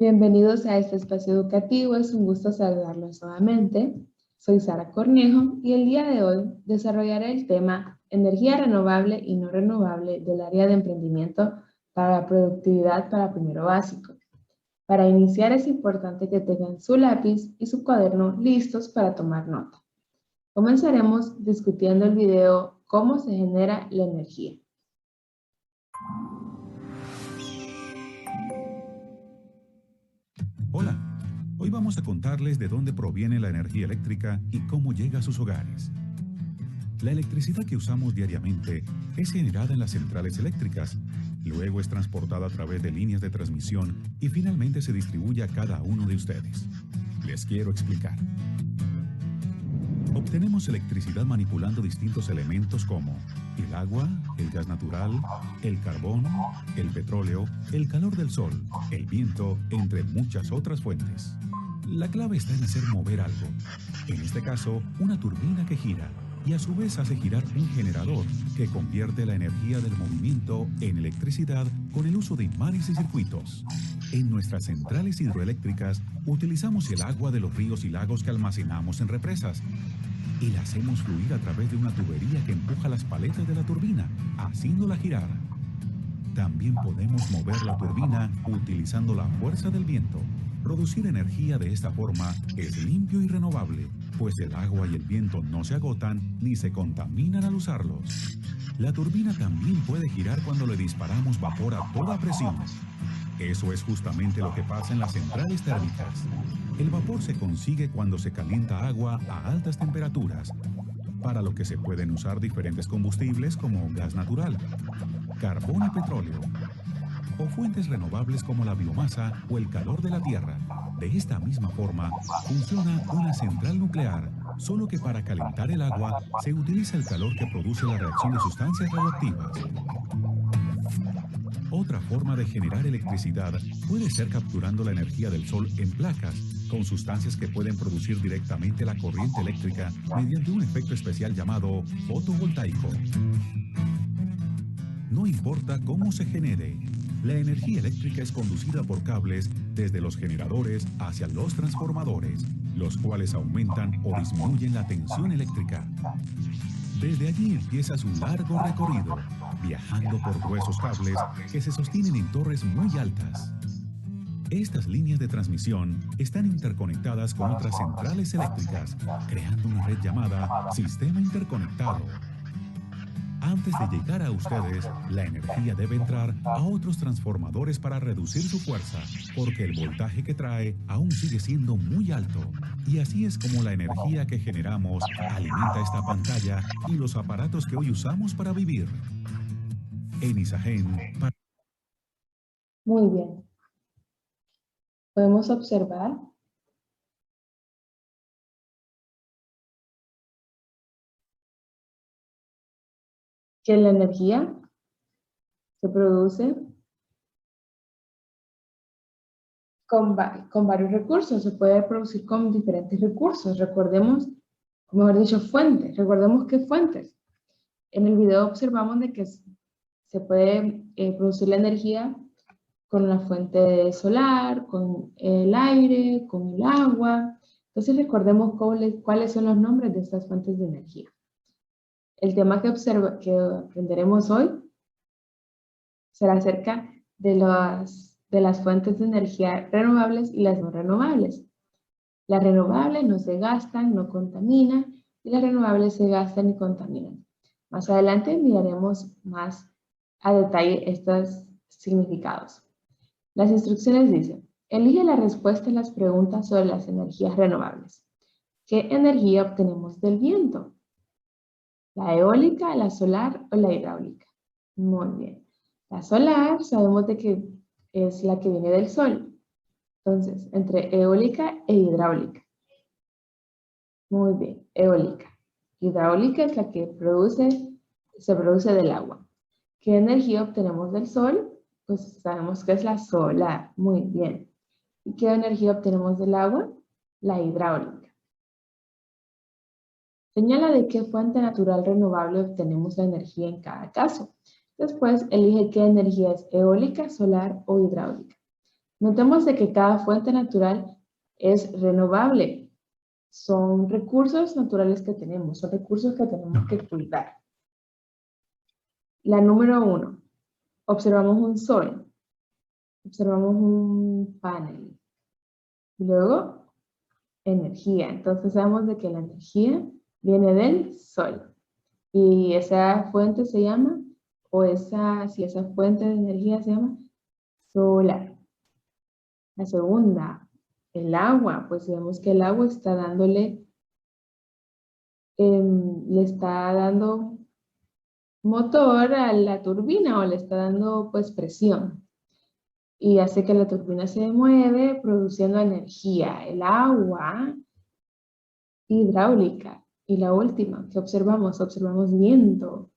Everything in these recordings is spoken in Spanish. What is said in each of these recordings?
Bienvenidos a este espacio educativo, es un gusto saludarlos nuevamente. Soy Sara Cornejo y el día de hoy desarrollaré el tema energía renovable y no renovable del área de emprendimiento para la productividad para primero básico. Para iniciar es importante que tengan su lápiz y su cuaderno listos para tomar nota. Comenzaremos discutiendo el video cómo se genera la energía. Hola, hoy vamos a contarles de dónde proviene la energía eléctrica y cómo llega a sus hogares. La electricidad que usamos diariamente es generada en las centrales eléctricas, luego es transportada a través de líneas de transmisión y finalmente se distribuye a cada uno de ustedes. Les quiero explicar. Obtenemos electricidad manipulando distintos elementos como el agua, el gas natural, el carbón, el petróleo, el calor del sol, el viento, entre muchas otras fuentes. La clave está en hacer mover algo, en este caso una turbina que gira y a su vez hace girar un generador que convierte la energía del movimiento en electricidad con el uso de imanes y circuitos. En nuestras centrales hidroeléctricas utilizamos el agua de los ríos y lagos que almacenamos en represas y la hacemos fluir a través de una tubería que empuja las paletas de la turbina, haciéndola girar. También podemos mover la turbina utilizando la fuerza del viento. Producir energía de esta forma es limpio y renovable, pues el agua y el viento no se agotan ni se contaminan al usarlos. La turbina también puede girar cuando le disparamos vapor a toda presión. Eso es justamente lo que pasa en las centrales térmicas. El vapor se consigue cuando se calienta agua a altas temperaturas, para lo que se pueden usar diferentes combustibles como gas natural, carbón y petróleo, o fuentes renovables como la biomasa o el calor de la tierra. De esta misma forma, funciona una central nuclear, solo que para calentar el agua se utiliza el calor que produce la reacción de sustancias radioactivas. Otra forma de generar electricidad puede ser capturando la energía del sol en placas, con sustancias que pueden producir directamente la corriente eléctrica mediante un efecto especial llamado fotovoltaico. No importa cómo se genere, la energía eléctrica es conducida por cables desde los generadores hacia los transformadores, los cuales aumentan o disminuyen la tensión eléctrica. Desde allí empieza su largo recorrido, viajando por gruesos cables que se sostienen en torres muy altas. Estas líneas de transmisión están interconectadas con otras centrales eléctricas, creando una red llamada sistema interconectado. Antes de llegar a ustedes, la energía debe entrar a otros transformadores para reducir su fuerza, porque el voltaje que trae aún sigue siendo muy alto. Y así es como la energía que generamos alimenta esta pantalla y los aparatos que hoy usamos para vivir. En Isagen, Muy bien. Podemos observar que la energía se produce con varios recursos, se puede producir con diferentes recursos. Recordemos, mejor dicho, fuentes. Recordemos qué fuentes. En el video observamos de que se puede producir la energía con la fuente solar, con el aire, con el agua. Entonces recordemos cuáles son los nombres de estas fuentes de energía. El tema que aprenderemos hoy será acerca de las fuentes de energía renovables y las no renovables. Las renovables no se gastan, no contaminan, y las renovables se gastan y contaminan. Más adelante miraremos más a detalle estos significados. Las instrucciones dicen, elige la respuesta a las preguntas sobre las energías renovables. ¿Qué energía obtenemos del viento? ¿La eólica, la solar o la hidráulica? Muy bien. La solar sabemos de que es la que viene del sol. Entonces, entre eólica e hidráulica. Muy bien, eólica. Hidráulica es la que se produce del agua. ¿Qué energía obtenemos del sol? Pues sabemos que es la solar. Muy bien. ¿Y qué energía obtenemos del agua? La hidráulica. Señala de qué fuente natural renovable obtenemos la energía en cada caso. Después, elige qué energía es eólica, solar o hidráulica. Notemos de que cada fuente natural es renovable. Son recursos naturales que tenemos, son recursos que tenemos que cuidar. La número 1, observamos un sol, observamos un panel. Luego, energía. Entonces sabemos de que la energía viene del sol. Y esa fuente se llama, si esa fuente de energía se llama solar. La segunda, el agua, pues vemos que el agua está dándole, le está dando motor a la turbina o le está dando pues presión. Y hace que la turbina se mueve produciendo energía. El agua hidráulica. Y la última que observamos viento.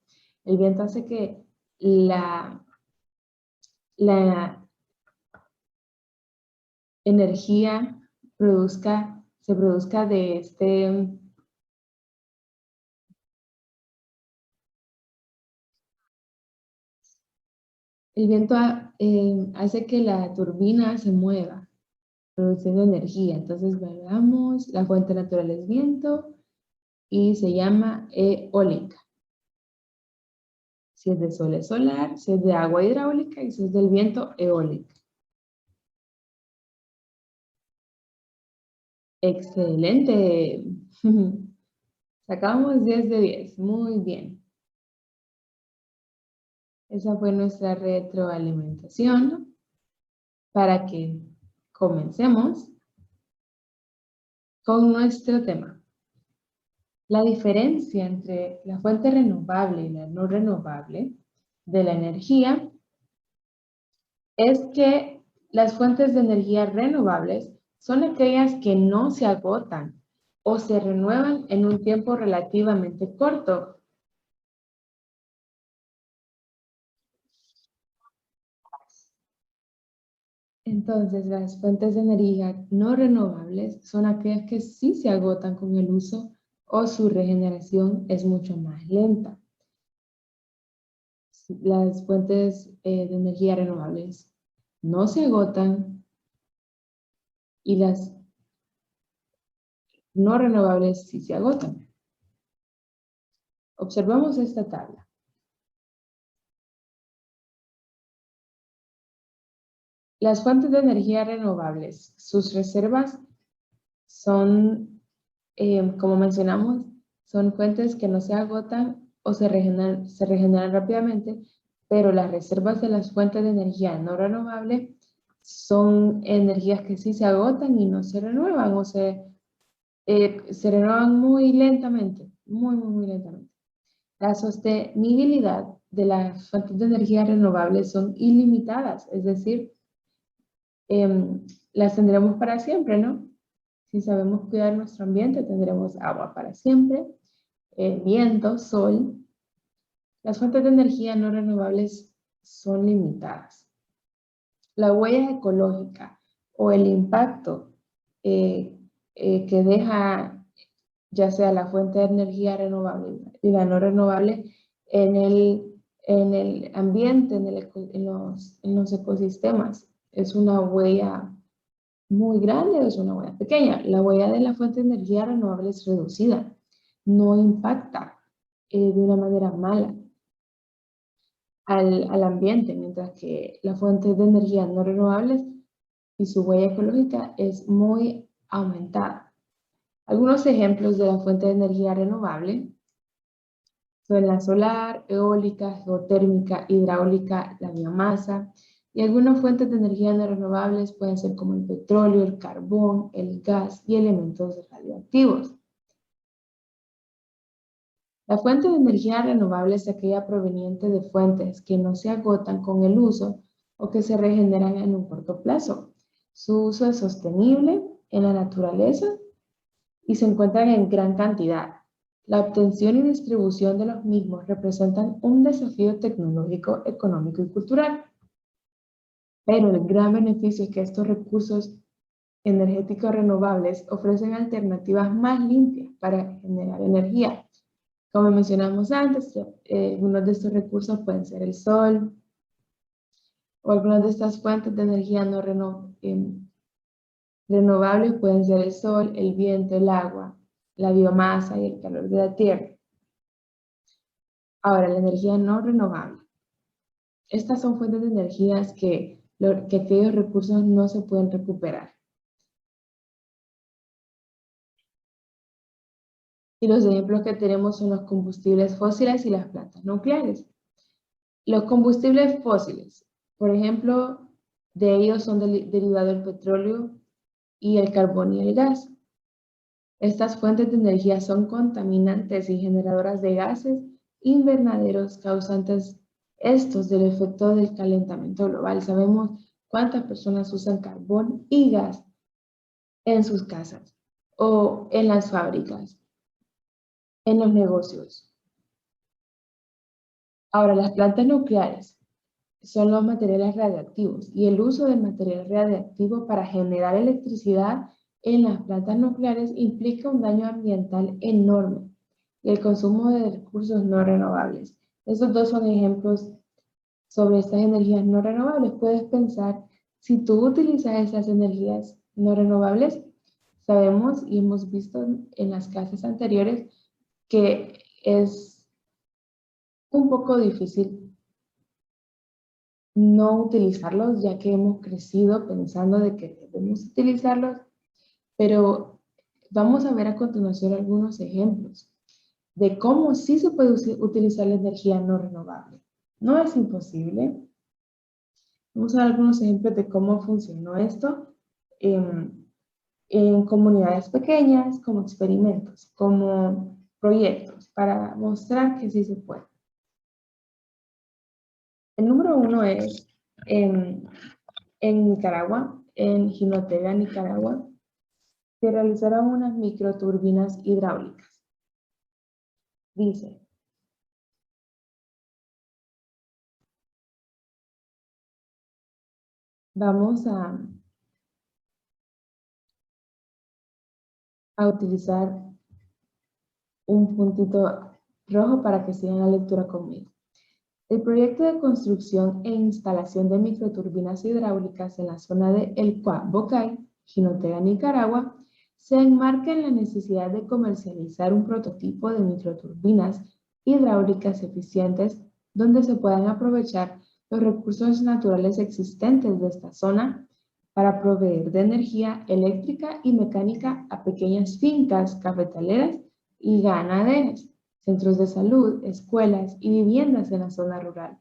El viento hace que la energía se produzca de el viento hace que la turbina se mueva, produciendo energía. Entonces, veamos, la fuente natural es viento y se llama eólica. Si es de sol es solar, si es de agua hidráulica y si es del viento eólica. Excelente. Sacamos 10 de 10. Muy bien. Esa fue nuestra retroalimentación para que comencemos con nuestro tema. La diferencia entre la fuente renovable y la no renovable de la energía es que las fuentes de energía renovables son aquellas que no se agotan o se renuevan en un tiempo relativamente corto. Entonces, las fuentes de energía no renovables son aquellas que sí se agotan con el uso o su regeneración es mucho más lenta. Las fuentes de energía renovables no se agotan y las no renovables sí se agotan. Observamos esta tabla. Las fuentes de energía renovables, sus reservas son, como mencionamos, son fuentes que no se agotan o se regeneran rápidamente, pero las reservas de las fuentes de energía no renovable son energías que sí se agotan y no se renuevan o se renuevan muy lentamente, muy lentamente. La sostenibilidad de las fuentes de energía renovables son ilimitadas, es decir, las tendremos para siempre, ¿no? Si sabemos cuidar nuestro ambiente, tendremos agua para siempre, viento, sol. Las fuentes de energía no renovables son limitadas. La huella ecológica o el impacto que deja ya sea la fuente de energía renovable y la no renovable en el ambiente, en los ecosistemas. Es una huella muy grande o es una huella pequeña. La huella de la fuente de energía renovable es reducida, no impacta de una manera mala al ambiente, mientras que la fuente de energía no renovables y su huella ecológica es muy aumentada. Algunos ejemplos de la fuente de energía renovable son la solar, eólica, geotérmica, hidráulica, la biomasa, y algunas fuentes de energía no renovables pueden ser como el petróleo, el carbón, el gas y elementos radioactivos. La fuente de energía renovable es aquella proveniente de fuentes que no se agotan con el uso o que se regeneran en un corto plazo. Su uso es sostenible en la naturaleza y se encuentran en gran cantidad. La obtención y distribución de los mismos representan un desafío tecnológico, económico y cultural. Pero el gran beneficio es que estos recursos energéticos renovables ofrecen alternativas más limpias para generar energía. Como mencionamos antes, algunos de estos recursos pueden ser el sol, O algunas de estas fuentes de energía renovables pueden ser el sol, el viento, el agua, la biomasa y el calor de la tierra. Ahora, la energía no renovable. Estas son fuentes de energías que aquellos recursos no se pueden recuperar. Y los ejemplos que tenemos son los combustibles fósiles y las plantas nucleares. Los combustibles fósiles, por ejemplo, de ellos son derivados el petróleo y el carbón y el gas. Estas fuentes de energía son contaminantes y generadoras de gases invernaderos causantes estos del efecto del calentamiento global. Sabemos cuántas personas usan carbón y gas en sus casas o en las fábricas, en los negocios. Ahora, las plantas nucleares son los materiales radiactivos y el uso del material radiactivo para generar electricidad en las plantas nucleares implica un daño ambiental enorme y el consumo de recursos no renovables. Estos dos son ejemplos sobre estas energías no renovables. Puedes pensar, si tú utilizas esas energías no renovables, sabemos y hemos visto en las clases anteriores que es un poco difícil no utilizarlos, ya que hemos crecido pensando de que debemos utilizarlos, pero vamos a ver a continuación algunos ejemplos de cómo sí se puede utilizar la energía no renovable. No es imposible. Vamos a ver algunos ejemplos de cómo funcionó esto en comunidades pequeñas, como experimentos, como proyectos, para mostrar que sí se puede. El número 1 es en Nicaragua, en Jinotega, Nicaragua, se realizaron unas microturbinas hidráulicas. Dice, vamos a utilizar un puntito rojo para que sigan la lectura conmigo. El proyecto de construcción e instalación de microturbinas hidráulicas en la zona de El Cuá-Bocay, Jinotega, Nicaragua, se enmarca en la necesidad de comercializar un prototipo de microturbinas hidráulicas eficientes donde se puedan aprovechar los recursos naturales existentes de esta zona para proveer de energía eléctrica y mecánica a pequeñas fincas cafetaleras y ganaderas, centros de salud, escuelas y viviendas en la zona rural,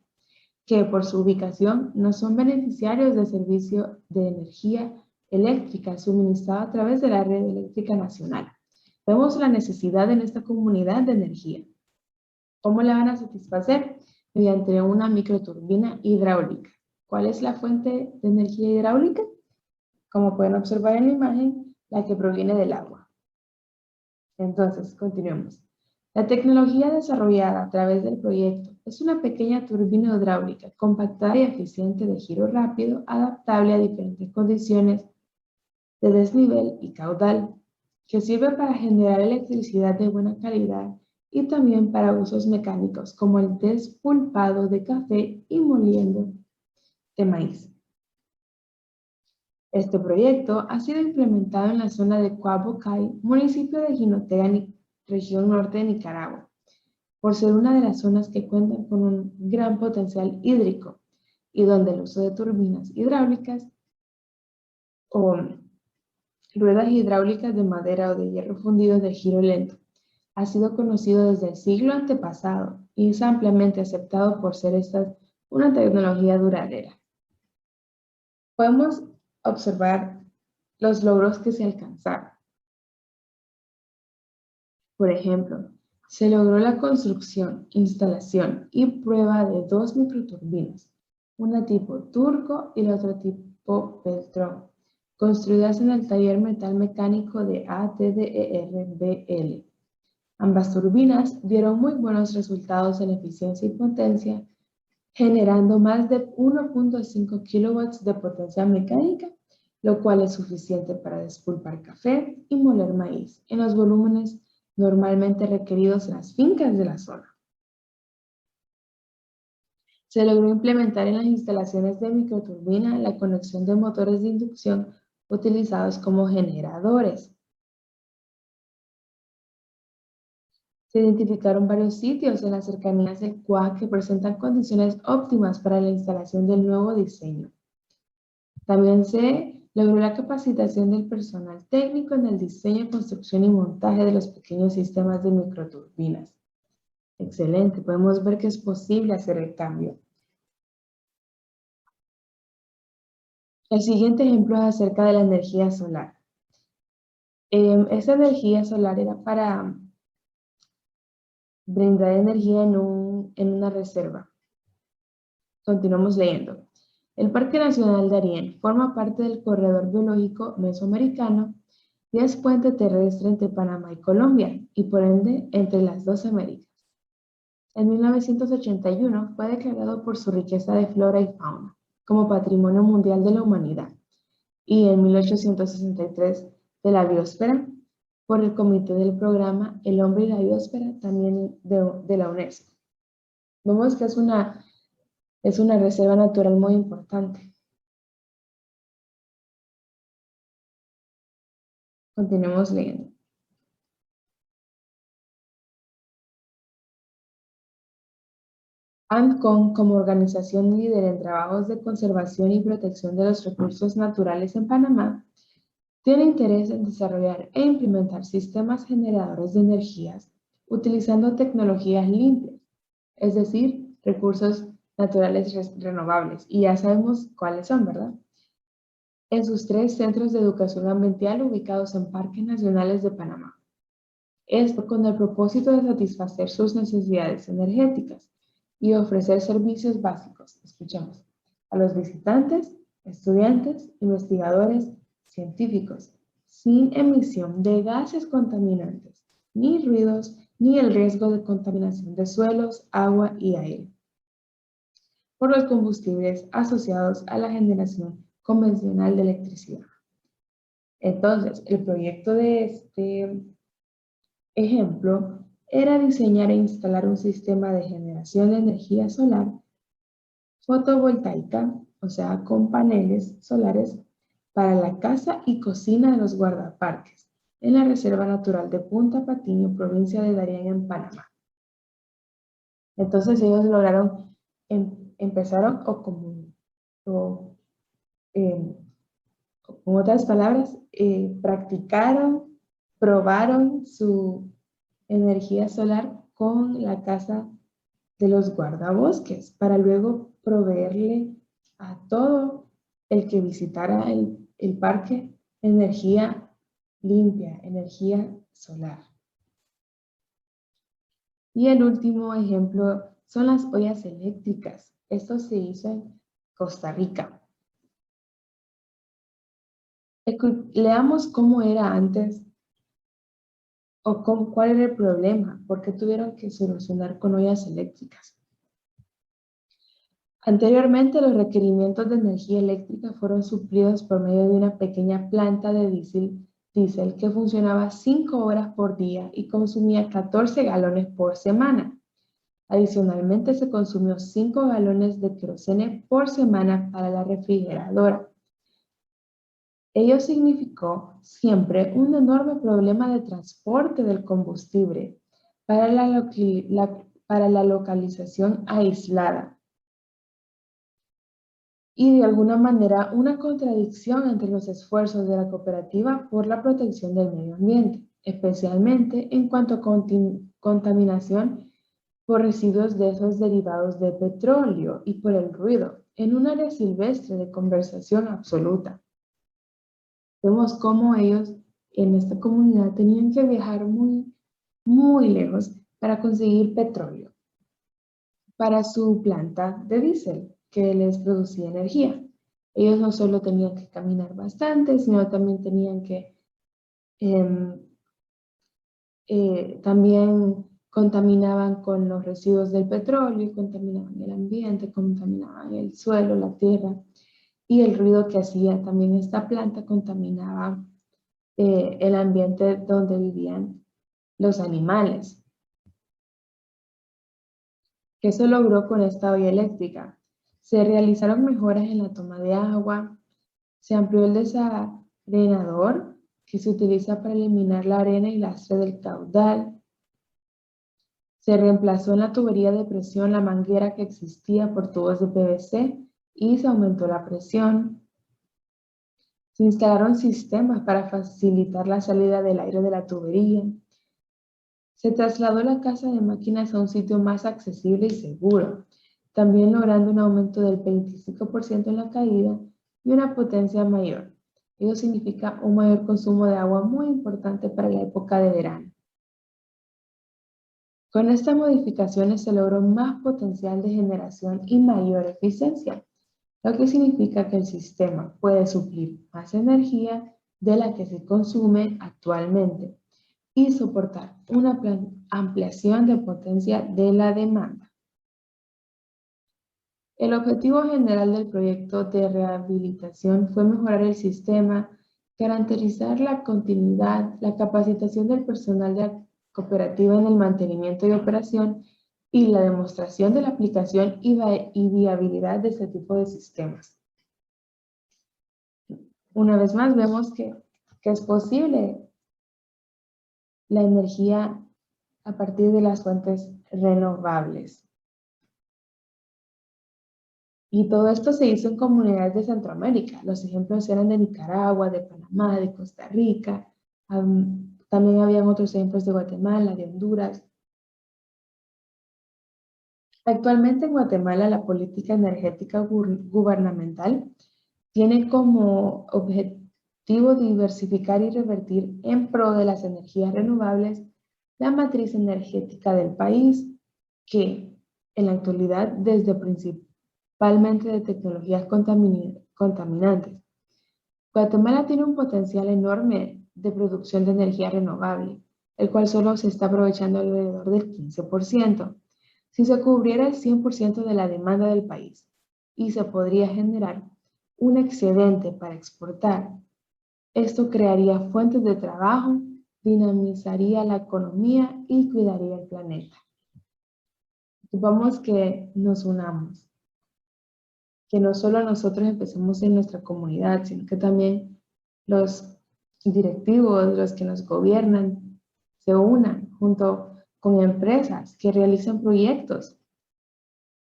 que por su ubicación no son beneficiarios del servicio de energía eléctrica suministrado a través de la red eléctrica nacional. Vemos la necesidad en esta comunidad de energía. ¿Cómo la van a satisfacer? Mediante una microturbina hidráulica. ¿Cuál es la fuente de energía hidráulica? Como pueden observar en la imagen, la que proviene del agua. Entonces, continuemos. La tecnología desarrollada a través del proyecto es una pequeña turbina hidráulica compactada y eficiente de giro rápido, adaptable a diferentes condiciones de desnivel y caudal, que sirve para generar electricidad de buena calidad y también para usos mecánicos como el despulpado de café y moliendo de maíz. Este proyecto ha sido implementado en la zona de Cuá-Bocay, municipio de Jinotega, región norte de Nicaragua, por ser una de las zonas que cuentan con un gran potencial hídrico y donde el uso de turbinas hidráulicas o ruedas hidráulicas de madera o de hierro fundido de giro lento ha sido conocido desde el siglo antepasado y es ampliamente aceptado por ser una tecnología duradera. Podemos observar los logros que se alcanzaron. Por ejemplo, se logró la construcción, instalación y prueba de 2 microturbinas, una tipo Turco y la otra tipo Beltrón, construidas en el taller metal mecánico de ATDER-BL. Ambas turbinas dieron muy buenos resultados en eficiencia y potencia, generando más de 1.5 kilowatts de potencia mecánica, lo cual es suficiente para despulpar café y moler maíz en los volúmenes normalmente requeridos en las fincas de la zona. Se logró implementar en las instalaciones de microturbina la conexión de motores de inducción utilizados como generadores. Se identificaron varios sitios en las cercanías del CUAC que presentan condiciones óptimas para la instalación del nuevo diseño. También se logró la capacitación del personal técnico en el diseño, construcción y montaje de los pequeños sistemas de microturbinas. Excelente, podemos ver que es posible hacer el cambio. El siguiente ejemplo es acerca de la energía solar. Esta energía solar era para brindar energía en una reserva. Continuamos leyendo. El Parque Nacional Darién forma parte del Corredor Biológico Mesoamericano y es puente terrestre entre Panamá y Colombia, y por ende entre las dos Américas. En 1981 fue declarado por su riqueza de flora y fauna como Patrimonio Mundial de la Humanidad, y en 1863 de la Biosfera por el Comité del Programa El Hombre y la Biosfera, también de la UNESCO. Vemos que es una reserva natural muy importante. Continuemos leyendo. ANCON, como organización líder en trabajos de conservación y protección de los recursos naturales en Panamá, tiene interés en desarrollar e implementar sistemas generadores de energías utilizando tecnologías limpias, es decir, recursos naturales renovables. Y ya sabemos cuáles son, ¿verdad? En sus 3 centros de educación ambiental ubicados en parques nacionales de Panamá. Esto con el propósito de satisfacer sus necesidades energéticas y ofrecer servicios básicos, escuchemos, a los visitantes, estudiantes, investigadores, científicos, sin emisión de gases contaminantes, ni ruidos, ni el riesgo de contaminación de suelos, agua y aire por los combustibles asociados a la generación convencional de electricidad. Entonces, el proyecto de este ejemplo era diseñar e instalar un sistema de generación de energía solar fotovoltaica, o sea, con paneles solares para la casa y cocina de los guardaparques en la Reserva Natural de Punta Patiño, provincia de Darién, en Panamá. Entonces ellos lograron, empezaron con otras palabras, practicaron, probaron su energía solar con la casa de los guardabosques para luego proveerle a todo el que visitara el parque energía limpia, energía solar. Y el último ejemplo son las ollas eléctricas. Esto se hizo en Costa Rica. Leamos cómo era antes o cuál era el problema, por qué tuvieron que solucionar con ollas eléctricas. Anteriormente, los requerimientos de energía eléctrica fueron suplidos por medio de una pequeña planta de diésel que funcionaba 5 horas por día y consumía 14 galones por semana. Adicionalmente, se consumió 5 galones de querosene por semana para la refrigeradora. Ello significó siempre un enorme problema de transporte del combustible para la localización aislada y de alguna manera una contradicción entre los esfuerzos de la cooperativa por la protección del medio ambiente, especialmente en cuanto a contaminación por residuos de esos derivados de petróleo y por el ruido, en un área silvestre de conservación absoluta. Vemos cómo ellos en esta comunidad tenían que viajar muy lejos para conseguir petróleo para su planta de diésel que les producía energía. Ellos no solo tenían que caminar bastante, sino también tenían que también contaminaban con los residuos del petróleo, contaminaban el ambiente, contaminaban el suelo, la tierra, y el ruido que hacía también esta planta contaminaba el ambiente donde vivían los animales. ¿Qué se logró con esta olla eléctrica? Se realizaron mejoras en la toma de agua, se amplió el desarenador que se utiliza para eliminar la arena y lastre del caudal. Se reemplazó en la tubería de presión la manguera que existía por tubos de PVC y se aumentó la presión. Se instalaron sistemas para facilitar la salida del aire de la tubería. Se trasladó la casa de máquinas a un sitio más accesible y seguro, también logrando un aumento del 25% en la caída y una potencia mayor. Ello significa un mayor consumo de agua muy importante para la época de verano. Con estas modificaciones se logró más potencial de generación y mayor eficiencia, lo que significa que el sistema puede suplir más energía de la que se consume actualmente y soportar una ampliación de potencia de la demanda. El objetivo general del proyecto de rehabilitación fue mejorar el sistema, garantizar la continuidad, la capacitación del personal de la cooperativa en el mantenimiento y operación y la demostración de la aplicación y viabilidad de este tipo de sistemas. Una vez más vemos que es posible la energía a partir de las fuentes renovables. Y todo esto se hizo en comunidades de Centroamérica. Los ejemplos eran de Nicaragua, de Panamá, de Costa Rica. También habían otros ejemplos de Guatemala, de Honduras. Actualmente en Guatemala la política energética gubernamental tiene como objetivo diversificar y revertir en pro de las energías renovables la matriz energética del país, que en la actualidad desde principalmente de tecnologías contaminantes. Guatemala tiene un potencial enorme de producción de energía renovable, el cual solo se está aprovechando alrededor del 15%. Si se cubriera el 100% de la demanda del país y se podría generar un excedente para exportar, esto crearía fuentes de trabajo, dinamizaría la economía y cuidaría el planeta. Vamos que nos unamos, que no solo nosotros empecemos en nuestra comunidad, sino que también los directivos, los que nos gobiernan, se unan junto con empresas que realicen proyectos,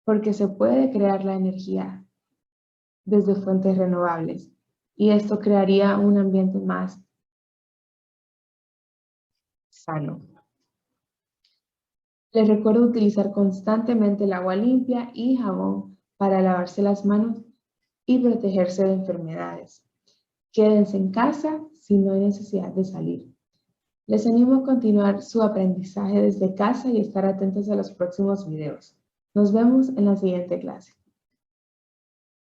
porque se puede crear la energía desde fuentes renovables y esto crearía un ambiente más sano. Les recuerdo utilizar constantemente el agua limpia y jabón para lavarse las manos y protegerse de enfermedades. Quédense en casa si no hay necesidad de salir. Les animo a continuar su aprendizaje desde casa y estar atentos a los próximos videos. Nos vemos en la siguiente clase.